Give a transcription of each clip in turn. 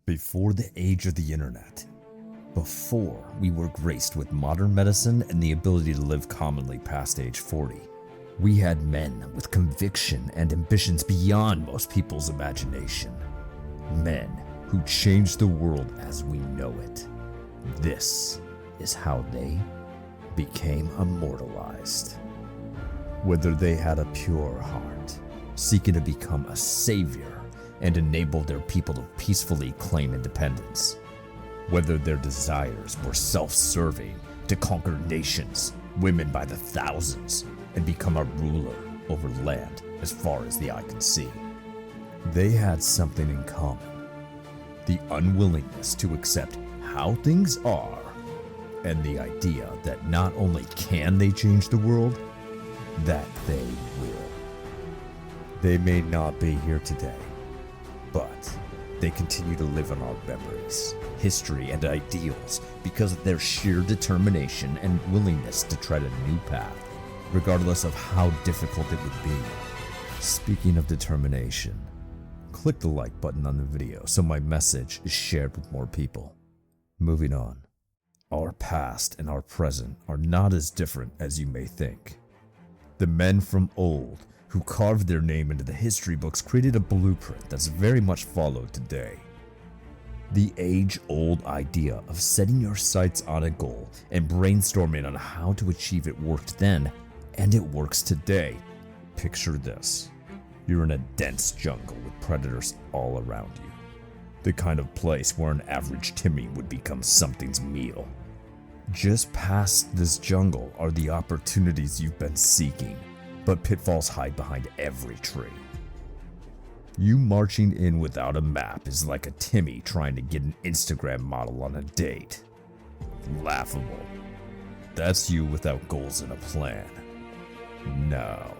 Before the age of the internet, before we were graced with modern medicine and the ability to live commonly past age 40, we had men with conviction and ambitions beyond most people's imagination. Men who changed the world as we know it. This is how they became immortalized. Whether they had a pure heart, seeking to become a savior and enable their people to peacefully claim independence. Whether their desires were self-serving to conquer nations, women by the thousands, and become a ruler over land as far as the eye could see. They had something in common: the unwillingness to accept how things are, and the idea that not only can they change the world, that they will. They may not be here today, but they continue to live in our memories, history, and ideals because of their sheer determination and willingness to tread a new path, regardless of how difficult it would be. Speaking of determination, click the like button on the video so my message is shared with more people. Moving on. Our past and our present are not as different as you may think. The men from old who carved their name into the history books created a blueprint that's very much followed today. The age-old idea of setting your sights on a goal and brainstorming on how to achieve it worked then, and it works today. Picture this. You're in a dense jungle with predators all around you. The kind of place where an average Timmy would become something's meal. Just past this jungle are the opportunities you've been seeking, but pitfalls hide behind every tree. You marching in without a map is like a Timmy trying to get an Instagram model on a date. Laughable. That's you without goals and a plan. Now,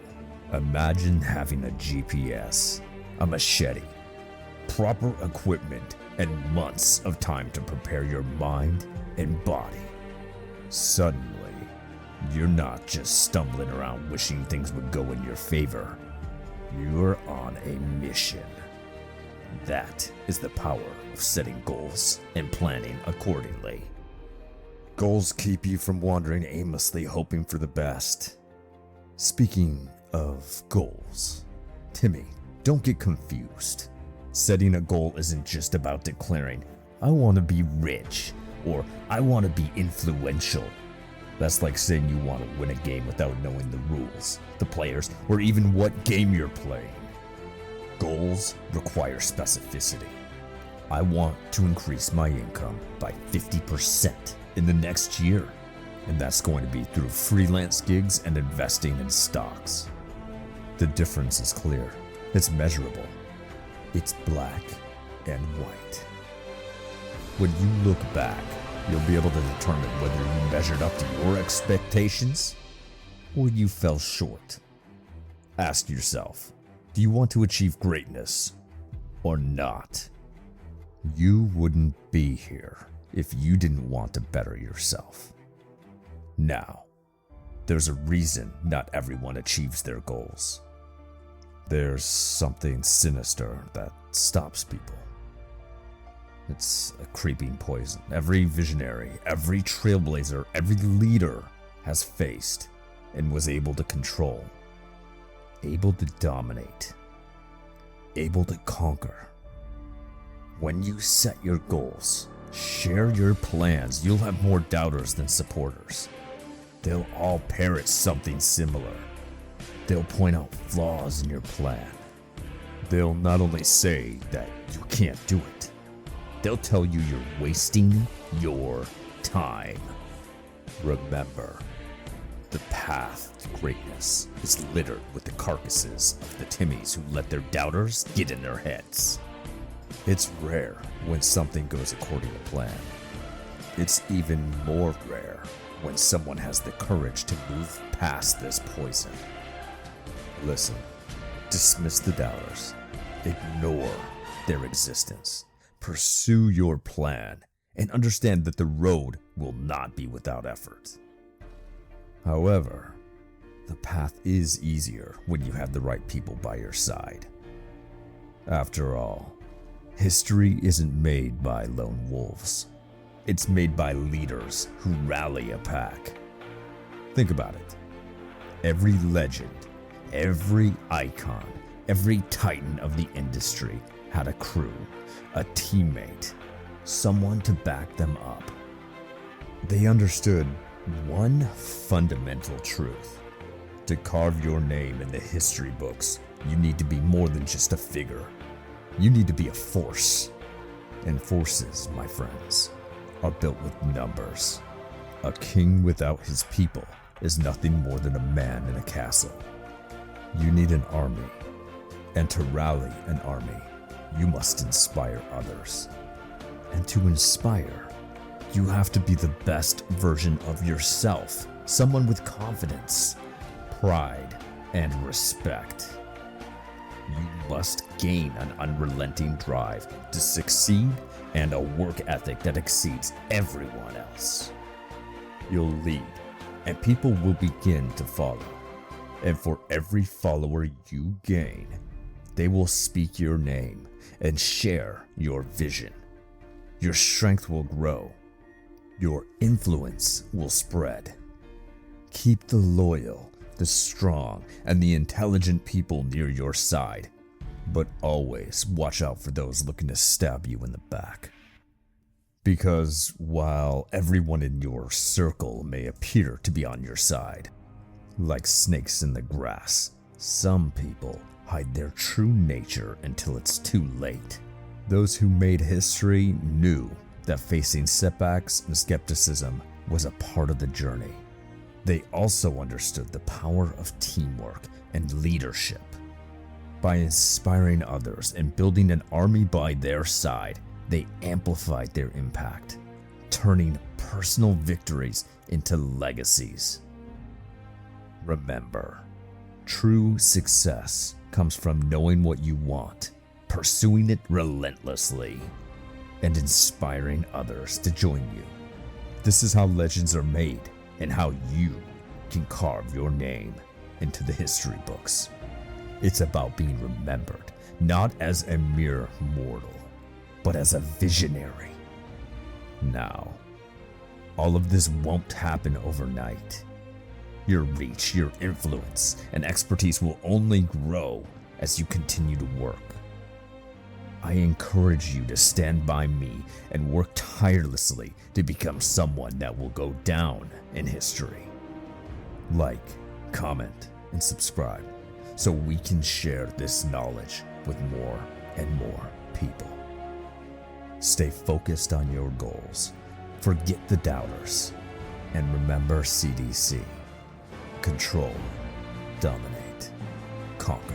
imagine having a GPS, a machete, proper equipment, and months of time to prepare your mind and body. Suddenly, you're not just stumbling around wishing things would go in your favor. You're on a mission. That is the power of setting goals and planning accordingly. Goals keep you from wandering aimlessly hoping for the best. Speaking of goals, Timmy, don't get confused. Setting a goal isn't just about declaring, "I want to be rich," or "I want to be influential." That's like saying you want to win a game without knowing the rules, the players, or even what game you're playing. Goals require specificity. I want to increase my income by 50% in the next year, and that's going to be through freelance gigs and investing in stocks. The difference is clear. It's measurable. It's black and white. When you look back, you'll be able to determine whether you measured up to your expectations or you fell short. Ask yourself, do you want to achieve greatness or not? You wouldn't be here if you didn't want to better yourself. Now, there's a reason not everyone achieves their goals. There's something sinister that stops people. It's a creeping poison every visionary, every trailblazer, every leader has faced and was able to control, able to dominate, able to conquer. When you set your goals, share your plans, you'll have more doubters than supporters. They'll all parrot something similar. They'll point out flaws in your plan. They'll not only say that you can't do it, they'll tell you you're wasting your time. Remember, the path to greatness is littered with the carcasses of the Timmies who let their doubters get in their heads. It's rare when something goes according to plan. It's even more rare when someone has the courage to move past this poison. Listen, dismiss the doubters, ignore their existence, pursue your plan, and understand that the road will not be without effort. However, the path is easier when you have the right people by your side. After all, History isn't made by lone wolves. It's made by leaders who rally a pack. Think about it. Every legend, every icon, every titan of the industry had a crew, a teammate, someone to back them up. They understood one fundamental truth. To carve your name in the history books, you need to be more than just a figure. You need to be a force. And forces, my friends, are built with numbers. A king without his people is nothing more than a man in a castle. You need an army. And to rally an army, you must inspire others. And to inspire, you have to be the best version of yourself, someone with confidence, pride, and respect. You must gain an unrelenting drive to succeed and a work ethic that exceeds everyone else. You'll lead, and people will begin to follow. And for every follower you gain, they will speak your name and share your vision. Your strength will grow. Your influence will spread. Keep the loyal, the strong, and the intelligent people near your side, but always watch out for those looking to stab you in the back. Because while everyone in your circle may appear to be on your side, like snakes in the grass, some people hide their true nature until it's too late. Those who made history knew that facing setbacks and skepticism was a part of the journey. They also understood the power of teamwork and leadership. By inspiring others and building an army by their side, they amplified their impact, turning personal victories into legacies. Remember, true success comes from knowing what you want, pursuing it relentlessly, and inspiring others to join you. This is how legends are made and how you can carve your name into the history books. It's about being remembered, not as a mere mortal, but as a visionary. Now, all of this won't happen overnight. Your reach, your influence, and expertise will only grow as you continue to work. I encourage you to stand by me and work tirelessly to become someone that will go down in history. Like, comment, and subscribe so we can share this knowledge with more and more people. Stay focused on your goals. Forget the doubters. And remember CDC. Control, dominate, conquer.